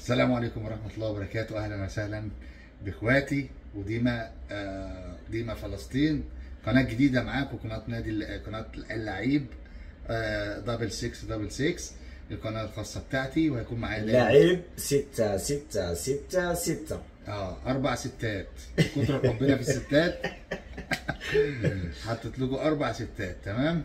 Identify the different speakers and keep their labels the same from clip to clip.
Speaker 1: السلام عليكم ورحمة الله وبركاته. أهلا وسهلا بإخواتي وديما ديما فلسطين. قناة جديدة معاكم، قناة اللعيب دبل 6 القناة الخاصة بتاعتي، وهيكون معايا
Speaker 2: اللعيب 6
Speaker 1: 4 ستات. كتر حبنا في الستات حطيت لكم 4 ستات. تمام.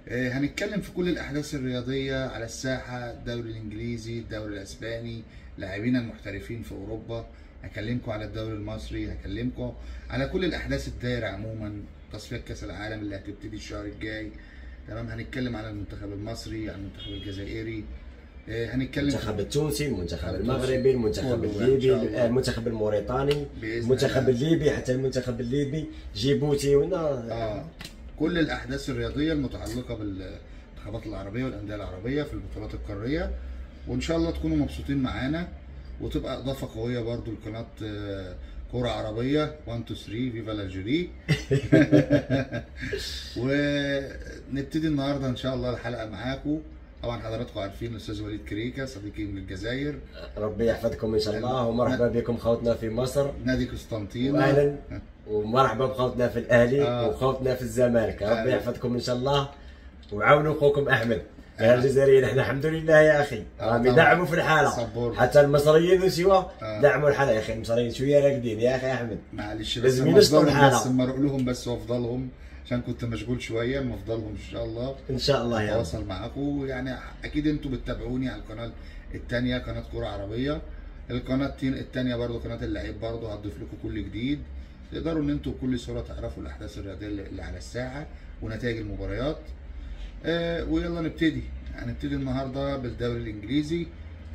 Speaker 1: هنتكلم في كل الأحداث الرياضية على الساحة، الدوري الإنجليزي، الدوري الأسباني، لاعبين المحترفين في أوروبا. هكلمكم على الدوري المصري، هكلمكم على كل الأحداث الدايرة عموما، تصفيات كأس العالم اللي هتبتدي الشهر الجاي. تمام. هنتكلم على المنتخب المصري، على المنتخب الجزائري، هنتكلم
Speaker 2: المنتخب التونسي، المنتخب المغربي، المنتخب الليبي، المنتخب الموريتاني، المنتخب الليبي، حتى المنتخب الليبي، جيبوتي
Speaker 1: كل الاحداث الرياضيه المتعلقه بالمنتخبات العربيه والانديه العربيه في البطولات القاريه. وان شاء الله تكونوا مبسوطين معانا، وتبقى اضافه قويه برضو لقناه كوره عربيه 1 2 3 فيفا الجيري. ونبتدي النهارده ان شاء الله الحلقه معاكم. طبعا حضراتكم عارفين الاستاذ وليد كريكا صديقي من الجزائر،
Speaker 2: ربي يحفظكم ان شاء الله، ومرحبا بكم خوتنا في مصر،
Speaker 1: نادي قسطنطينه،
Speaker 2: واهلا ومرحبا بخوتنا في الاهلي وخوتنا في الزمالك. ربي يحفظكم ان شاء الله، وعاونوا اخوكم احمد. يا الجزائريين احنا الحمد لله يا اخي راهم يدعموا في الحاله، حتى المصريين وسوا دعموا الحاله. يا اخي المصريين شويه راقدين يا اخي احمد،
Speaker 1: معلش
Speaker 2: لازم ينشطوا الحاله.
Speaker 1: بس مرق لهم بس وافضلهم عشان كنت مشغول شويه. مفضلهم ان شاء الله،
Speaker 2: ان شاء الله يا
Speaker 1: اتواصل معاكم. يعني اكيد انتوا بتتابعوني على القناه الثانيه، قناه كوره عربيه. القناه الثانيه برضو قناه اللعيب، برضو هتضيف لكم كل جديد، تقدروا ان انتوا بكل سهوله تعرفوا الاحداث الرياضيه اللي على الساحه ونتائج المباريات. ويلا نبتدي. هنبتدي النهارده بالدوري الانجليزي.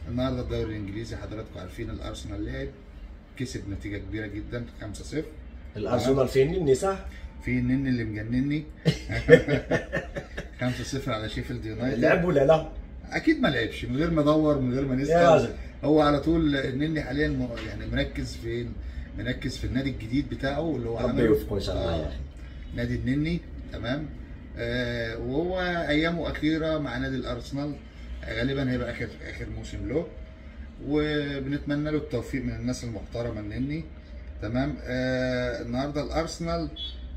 Speaker 1: النهارده الدوري الانجليزي حضراتكم عارفين الارسنال لعب، كسب نتيجه كبيره جدا 5-0.
Speaker 2: الارسنال فين النني صح؟
Speaker 1: في النني اللي مجنني 5-0 على شيفيلد يونايتد.
Speaker 2: لعب ولا لا؟
Speaker 1: اكيد ما لعبش، من غير ما ادور من غير ما نسال
Speaker 2: يا راجل.
Speaker 1: هو على طول النني حاليا يعني مركز فين؟ مركز في النادي الجديد بتاعه اللي هو
Speaker 2: ربي يوفقه ان شاء الله يا اخي.
Speaker 1: نادي النني. تمام. وهو ايامه اخيره مع نادي الارسنال، غالبا هيبقى اخر موسم له، وبنتمنى له التوفيق من الناس المحترمه النني. تمام. النهارده الارسنال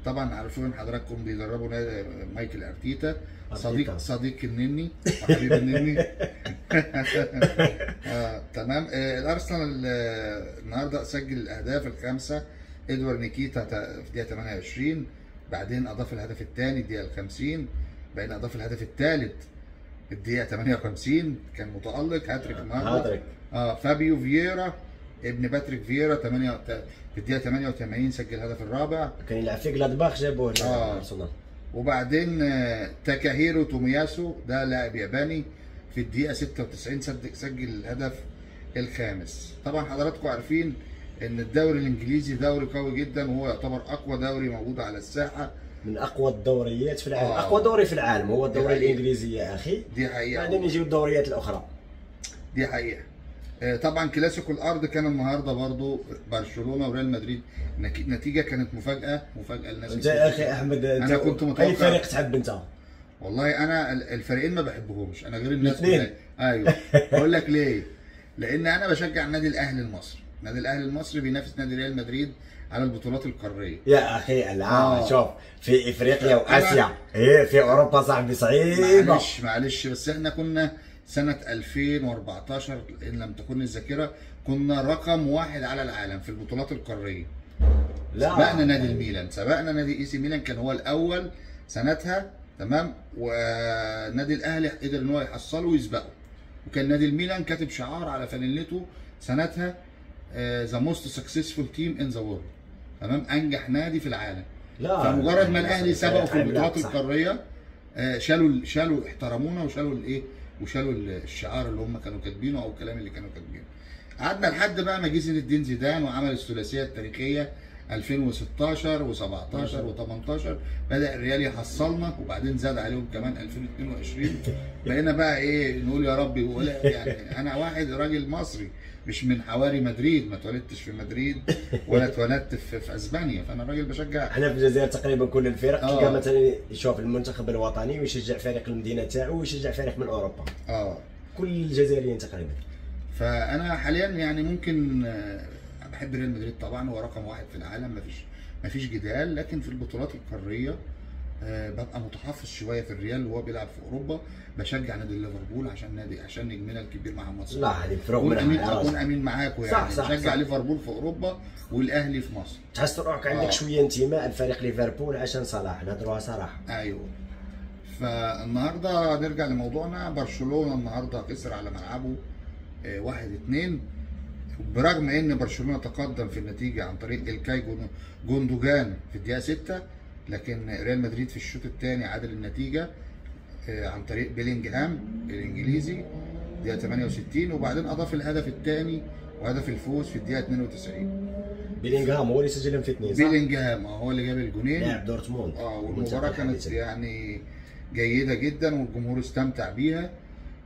Speaker 1: طبعا عارفين حضراتكم بيدربوا مايكل ارتيتا، صديق النني وحبيب النني. تمام. الارسنال النهارده سجل الاهداف الخمسه. ادوارد نيكيتا في الدقيقه 28، بعدين اضاف الهدف الثاني الدقيقه 50، بعدين اضاف الهدف الثالث الدقيقه 58. كان متالق، هاتريك النهارده. فابيو فييرا ابن باتريك فييرا في الدقيقه 88 سجل الهدف الرابع.
Speaker 2: كان يلعب في جلادباخ جابوه الارسنال.
Speaker 1: وبعدين تاكاهيرو تومياسو ده لاعب ياباني في الدقيقه 96 سجل الهدف الخامس. طبعا حضراتكم عارفين ان الدوري الانجليزي دوري قوي جدا، وهو يعتبر اقوى دوري موجود على الساحه،
Speaker 2: من اقوى الدوريات في العالم. اقوى دوري في العالم هو الدوري الانجليزي يا اخي.
Speaker 1: دي حقيقه.
Speaker 2: بعدين يجيو الدوريات الاخرى.
Speaker 1: دي حقيقه. طبعا كلاسيكو الارض كان النهارده برضو برشلونه وريال مدريد. نتيجه كانت مفاجاه للناس.
Speaker 2: انت يا اخي احمد
Speaker 1: انا كنت متوقع
Speaker 2: اي فريق تحب انت؟
Speaker 1: والله انا الفريقين ما بحبهمش، انا غير الناس كلها. ايوه. اقول لك ليه؟ لان انا بشجع النادي الاهلي المصري. النادي الاهلي المصري بينافس نادي ريال مدريد على البطولات القاريه.
Speaker 2: يا اخي لا شوف، في افريقيا واسيا في اوروبا صاحبي صعيبه.
Speaker 1: معلش بس احنا كنا سنه 2014 ان لم تكن الذاكره كنا رقم 1 على العالم في البطولات القاريه. سبقنا نادي الميلان، سبقنا نادي اي سي ميلان كان هو الاول سنتها. تمام. ونادي الاهلي قدر ان هو يحصله ويسبقه، وكان نادي الميلان كاتب شعار على فانيلته سنتها ذا موست سكسسفول تيم ان ذا وورلد. تمام. انجح نادي في العالم. فمجرد ما الاهلي سبقوا في البطولات القاريه شالوا احترمونا وشالوا الشعار اللي هم كانوا كاتبينه او الكلام اللي كانوا كاتبينه. قعدنا لحد بقى ما جه زين الدين زيدان وعمل الثلاثيه التاريخيه 2016 و17 و18. بدا الريال يحصلنا، وبعدين زاد عليهم كمان 2022. بقينا بقى نقول يا رب. يعني انا واحد راجل مصري مش من حواري مدريد، ما اتولدتش في مدريد ولا اتولدت في اسبانيا، فانا راجل بشجع.
Speaker 2: احنا في الجزائر تقريبا كل الفرق تلقى مثلا يشوف المنتخب الوطني ويشجع فريق المدينه تاعو ويشجع فريق من اوروبا. كل الجزائريين تقريبا.
Speaker 1: فانا حاليا يعني ممكن بحب ريال مدريد طبعا، هو رقم واحد في العالم، مفيش جدال. لكن في البطولات القاريه ببقى متحفظ شويه في الريال وهو بيلعب في اوروبا. بشجع نادي ليفربول عشان نجمنا الكبير محمد صلاح.
Speaker 2: لا هذه الفروق
Speaker 1: اكون امين معاكم يعني. بشجع ليفربول في اوروبا والاهلي في مصر.
Speaker 2: تحس روحك عندك شويه انتماء لفريق ليفربول عشان صلاح، نهضروها صراحه.
Speaker 1: ايوه. فالنهارده نرجع لموضوعنا. برشلونه النهارده خسر على ملعبه 1-2، برغم ان برشلونه تقدم في النتيجه عن طريق الكاي جوندوجان في الدقيقه 6، لكن ريال مدريد في الشوط الثاني عادل النتيجه عن طريق بيلينجهام الانجليزي الدقيقه 68، وبعدين اضاف الهدف الثاني وهدف الفوز في الدقيقه 92.
Speaker 2: بيلينجهام هو اللي سجلهم في 2 صح؟
Speaker 1: بيلينجهام هو اللي جاب الجونين،
Speaker 2: لاعب دورتموند.
Speaker 1: والمباراه كانت يعني جيده جدا والجمهور استمتع بيها.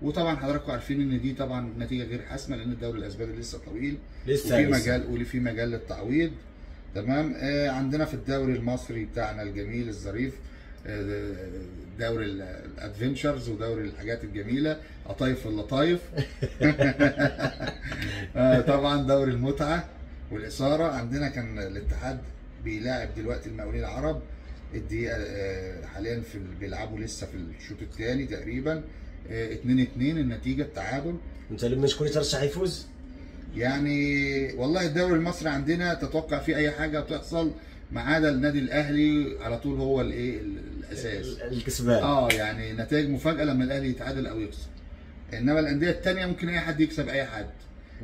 Speaker 1: وطبعا حضراتكم عارفين ان دي طبعا نتيجه غير حاسمه، لان الدوري الاسباني لسه طويل وفي مجال للتعويض. تمام. عندنا في الدوري المصري بتاعنا الجميل الظريف دوري الادفنتشرز ودوري الحاجات الجميله، قطايف اللطايف. طبعا دوري المتعه والاثاره. عندنا كان الاتحاد بيلاعب دلوقتي المقاولين العرب، الدقيقه حاليا بيلعبوا لسه في الشوط الثاني تقريبا 2-2 النتيجه التعادل.
Speaker 2: انت لما شكون ترشح يفوز؟
Speaker 1: يعني والله الدوري المصري عندنا تتوقع فيه اي حاجه تحصل ما عدا النادي الاهلي على طول هو الايه الاساس
Speaker 2: الكسبان.
Speaker 1: يعني نتائج مفاجاه لما الاهلي يتعادل او يخسر، انما الانديه الثانيه ممكن اي حد يكسب اي حد.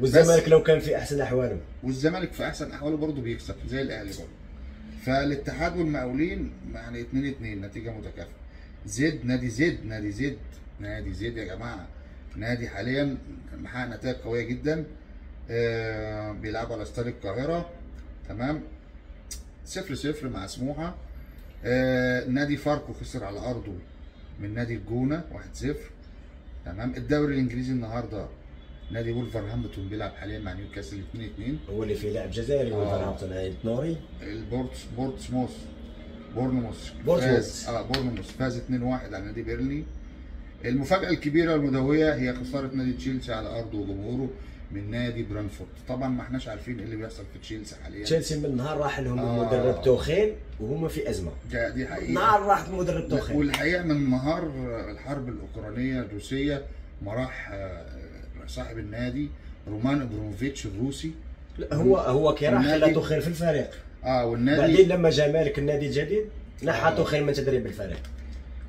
Speaker 2: والزمالك لو كان في احسن احواله،
Speaker 1: والزمالك في احسن احواله برضه بيكسب زي الاهلي برضه. فالاتحاد والمقاولين يعني 2-2 نتيجه متكافئه. نادي زد يا جماعه، نادي حاليا محقق نتائج قويه جدا. بيلعبوا على استاد القاهره. تمام. 0-0 مع سموحه. نادي فاركو خسر على ارضه من نادي الجونه 1-0. تمام. الدوري الانجليزي النهارده نادي وولفرهامبتون بيلعب حاليا مع نيوكاسل 2-2.
Speaker 2: هو اللي فيه لاعب جزائري وولفرهامبتون نوري.
Speaker 1: بورنموث فاز 2-1 على نادي بيرلي. المفاجأة الكبيرة المدوية هي خسارة نادي تشيلسي على أرضه وجمهوره من نادي برانفورد. طبعا ما احناش عارفين ايه اللي بيحصل في تشيلسي حاليا.
Speaker 2: تشيلسي من نهار راح لهم المدرب توخيل وهم في أزمة.
Speaker 1: دي حقيقة.
Speaker 2: نهار راح المدرب توخيل.
Speaker 1: والحقيقة من نهار الحرب الأوكرانية الروسية ما راح صاحب النادي رومان ابروموفيتش الروسي.
Speaker 2: لا هو كي راح خلى توخيل في الفريق.
Speaker 1: والنادي
Speaker 2: بعدين لما جا مالك النادي الجديد نحى توخيل من تدريب الفريق.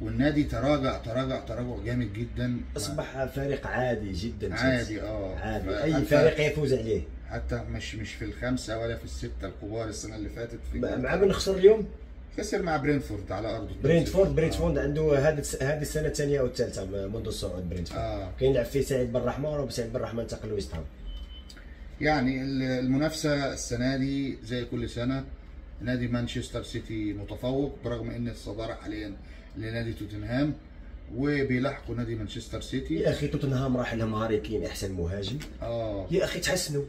Speaker 1: والنادي تراجع جامد جدا،
Speaker 2: اصبح فريق عادي جدا.
Speaker 1: عادي
Speaker 2: عادي اي فريق يفوز عليه،
Speaker 1: حتى مش في الخمسه ولا في السته الكبار السنه اللي فاتت.
Speaker 2: مع من خسر اليوم؟
Speaker 1: خسر مع برينفورد على ارضه.
Speaker 2: برينتفورد عنده هذه السنه الثانيه او الثالثه منذ الصعود. برينتفورد كاين لعب فيه سعيد بن الرحمن، وسعيد بن الرحمن انتقل لويست هام.
Speaker 1: يعني المنافسه السنه دي زي كل سنه نادي مانشستر سيتي متفوق برغم ان الصداره حاليا لنادي توتنهام، وبيلاحقوا نادي مانشستر سيتي.
Speaker 2: يا اخي توتنهام راح لهم هاري كين احسن مهاجم. يا اخي تحسنوا.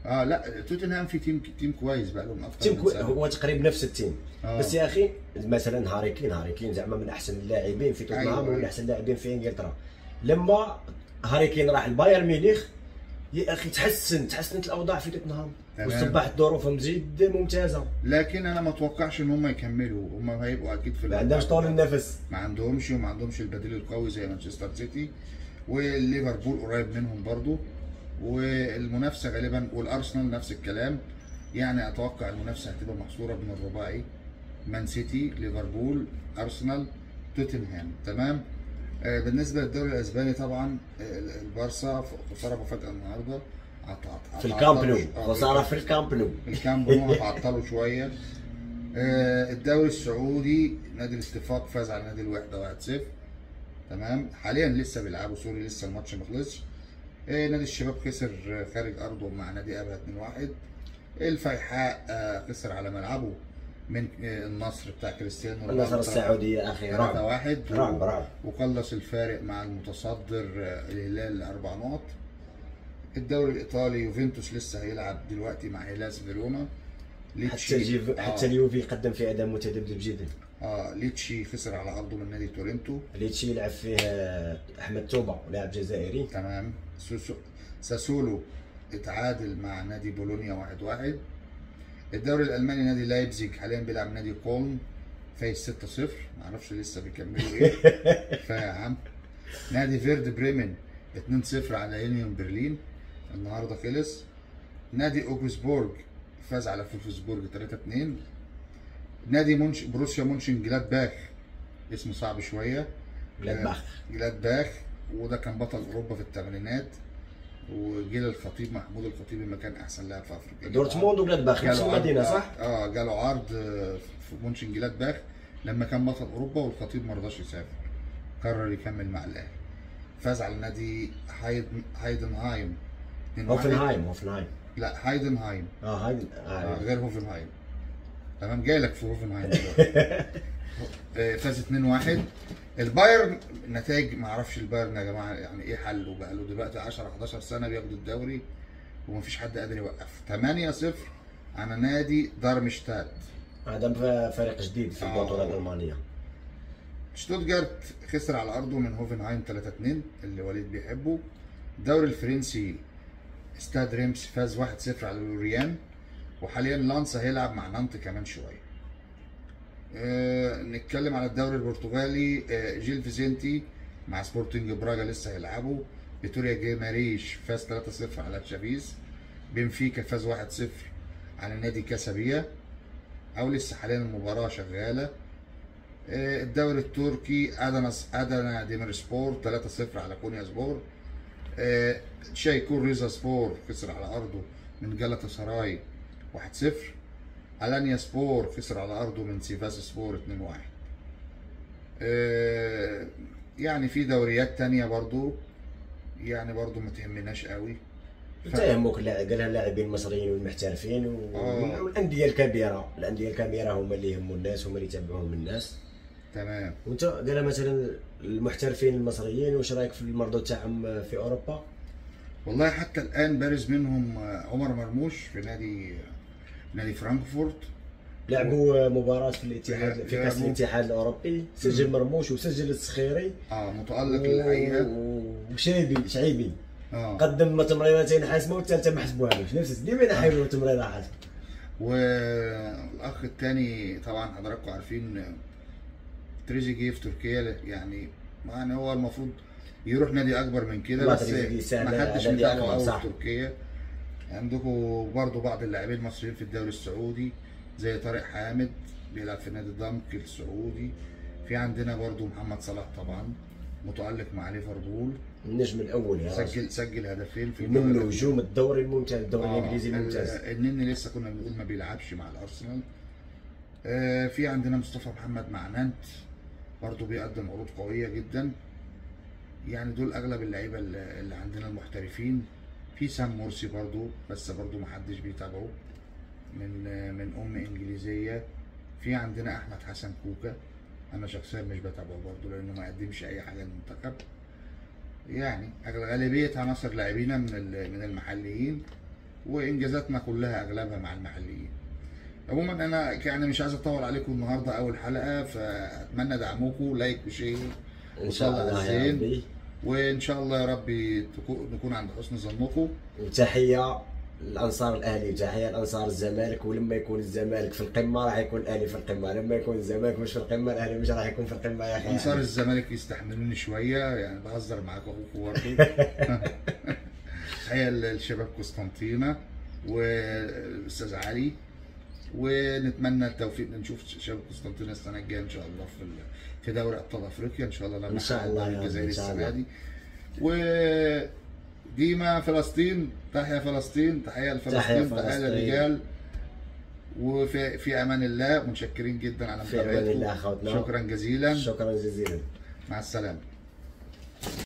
Speaker 1: لا توتنهام في تيم كويس بقى لهم اكثر
Speaker 2: هو تقريبا نفس التيم. بس يا اخي مثلا هاري كين زعما من احسن اللاعبين في توتنهام ومن احسن اللاعبين في انجلترا. لما هاري كين راح لبايرن ميونخ يا اخي تحسنت الاوضاع في توتنهام واصبحت ظروفهم جدا ممتازه.
Speaker 1: لكن انا ما اتوقعش ان هم يكملوا، هم هيبقوا اكيد في
Speaker 2: ما عندهمش طول النفس،
Speaker 1: ما عندهمش البديل القوي زي مانشستر سيتي، والليفربول قريب منهم برضو، والمنافسه غالبا والارسنال نفس الكلام. يعني اتوقع المنافسه هتبقى محصوره بين الرباعي مان سيتي ليفربول ارسنال توتنهام. تمام. بالنسبه للدوري الاسباني طبعا البارسا خساره مفاجاه النهارده
Speaker 2: في الكامب نو. خساره في الكامب نو
Speaker 1: هتعطلوا شويه. الدوري السعودي نادي الاتفاق فاز على نادي الوحده 1-0. تمام. حاليا لسه بيلعبوا لسه الماتش ما خلصش. نادي الشباب خسر خارج ارضه مع نادي ابها 2-1. الفيحاء خسر على ملعبه من النصر بتاع كريستيانو رونالدو.
Speaker 2: النصر السعوديه اخيرا
Speaker 1: 3-1 وقلص الفارق مع المتصدر الهلال 4 نقط. الدوري الايطالي يوفنتوس لسه هيلعب دلوقتي مع هيلاس فيرونا.
Speaker 2: حتى اليوفي قدم في اداء متذبذب جدا.
Speaker 1: ليتشي خسر على ارضه من نادي تورنتو.
Speaker 2: ليتشي يلعب فيه احمد توبه لاعب جزائري.
Speaker 1: تمام. ساسولو اتعادل مع نادي بولونيا 1-1. الدوري الالماني نادي لايبزيج حاليا بيلعب نادي كولن، فايز 6-0، معرفش لسه بيكملوا ايه. كفايه يا عم. نادي فيرد بريمن 2-0 على يونيون برلين، النهارده خلص. نادي اوجسبورج فاز على فولفسبورج 3-2. نادي بروسيا مونشن جلادباخ، اسمه صعب شويه، جلادباخ، وده كان بطل اوروبا في الثمانينات، وجيل الخطيب محمود الخطيب لما كان احسن لاعب في افريقيا.
Speaker 2: دورتموند وجلادباخ نفس المدينه صح؟
Speaker 1: جاله عرض في مونشن جلادباخ لما كان بطل اوروبا، والخطيب ما رضاش يسافر، قرر يكمل مع الاهلي. فاز على نادي هايدنهايم.
Speaker 2: هوفنهايم
Speaker 1: لا هايدنهايم. غير هوفنهايم. تمام، جاي لك في هوفنهايم دلوقتي. فاز 2-1. البايرن نتائج ما اعرفش البايرن يا جماعه يعني ايه حله، بقى له دلوقتي 10-11 سنه بياخدوا الدوري ومفيش حد قادر يوقف. 8-0 على نادي دارمشتات.
Speaker 2: هذا فريق جديد في البطوله الالمانيه.
Speaker 1: شتوتجارت خسر على ارضه من هوفنهايم 3-2 اللي وليد بيحبه. الدوري الفرنسي ستاد ريمس فاز 1-0 على لوريان، وحاليا لانسا هيلعب مع نانت كمان شويه. نتكلم على الدوري البرتغالي. جيل فيزنتي مع سبورتنج براجا لسه هيلعبوا. فيتوريا جيماريش فاز 3-0 على تشافيز. بنفيكا فاز 1-0 على نادي كاسابيا، او لسه حاليا المباراه شغاله. الدوري التركي ادنا ديميرسبور 3-0 على كونيا سبور. شايكور ريزا سبور خسر على ارضه من جالاتا سراي 1-0. الانيا سبور خسر على ارضه من سيفاس سبور 2-1. يعني في دوريات تانية برضو يعني برضو ما تهمناش قوي.
Speaker 2: تهمك قالها اللاعبين المصريين والمحترفين والانديه الكبيره. الانديه الكبيره هما اللي يهموا الناس، هما اللي يتابعوهم الناس.
Speaker 1: تمام.
Speaker 2: وانت قالها مثلا المحترفين المصريين، واش رايك في المردود تاعهم في اوروبا؟
Speaker 1: والله حتى الان بارز منهم عمر مرموش في نادي فرانكفورت.
Speaker 2: لعبوا مباراة في الاتحاد في كاس الاتحاد الاوروبي، سجل مرموش وسجل السخيري.
Speaker 1: متألق الحقيقة.
Speaker 2: وشعيبي قدم تمريرتين حاسمة والثالثة ما حسبوهاش، نفس ديما يحاولوا تمريرة حاسمة.
Speaker 1: والاخ الثاني طبعا حضراتكم عارفين تريزيجيه في تركيا، يعني هو المفروض يروح نادي اكبر من كده، بس ما حدش بيدعمه قوي في تركيا. عندكم برضو بعض اللاعبين المصريين في الدوري السعودي زي طارق حامد بيلعب في نادي دمك السعودي. في عندنا برضو محمد صلاح طبعا متألق مع ليفربول،
Speaker 2: النجم الاول يا
Speaker 1: سجل هدفين في
Speaker 2: من نجوم الدوري الممتاز، الدوري الانجليزي الممتاز.
Speaker 1: النني لسه كنا بنقول ما بيلعبش مع الارسنال. في عندنا مصطفى محمد مع نانت برضو بيقدم عروض قويه جدا. يعني دول اغلب اللعيبه اللي عندنا المحترفين. في سام مرسي برضو، بس برضو ما حدش بيتابعه، من انجليزيه. في عندنا احمد حسن كوكا، انا شخصيا مش بتابعه برضو لانه ما قدمش اي حاجه للمنتخب. يعني غالبيه عناصر لاعبينا من المحليين، وانجازاتنا كلها اغلبها مع المحليين. عموما انا يعني مش عايز اطول عليكم النهارده اول حلقه، فاتمنى دعمكم لايك وشير
Speaker 2: ان شاء الله يا ربي،
Speaker 1: وان شاء الله يا رب نكون عند حسن ظنكم.
Speaker 2: وتحيه لانصار الاهلي وتحيه لانصار الزمالك، ولما يكون الزمالك في القمه راح يكون الاهلي في القمه، لما يكون الزمالك مش في القمه الاهلي مش راح يكون في القمه يا اخي.
Speaker 1: انصار الزمالك يستحملوني شويه، يعني بهزر معاكم اخوكم برضه. تحيه للشباب قسطنطينه والاستاذ علي، ونتمنى التوفيق نشوف شباب قسطنطينه السنه الجايه ان شاء الله في دوري ابطال افريقيا ان شاء الله،
Speaker 2: ان شاء الله
Speaker 1: الجزائر السنه دي. وديما فلسطين، تحيا فلسطين، تحيه لفلسطين، تحيه للرجال، وفي امان الله. متشكرين جدا على متابعتكم.
Speaker 2: في امان الله اخواتنا،
Speaker 1: شكرا جزيلا.
Speaker 2: شكرا جزيلا،
Speaker 1: مع السلامه.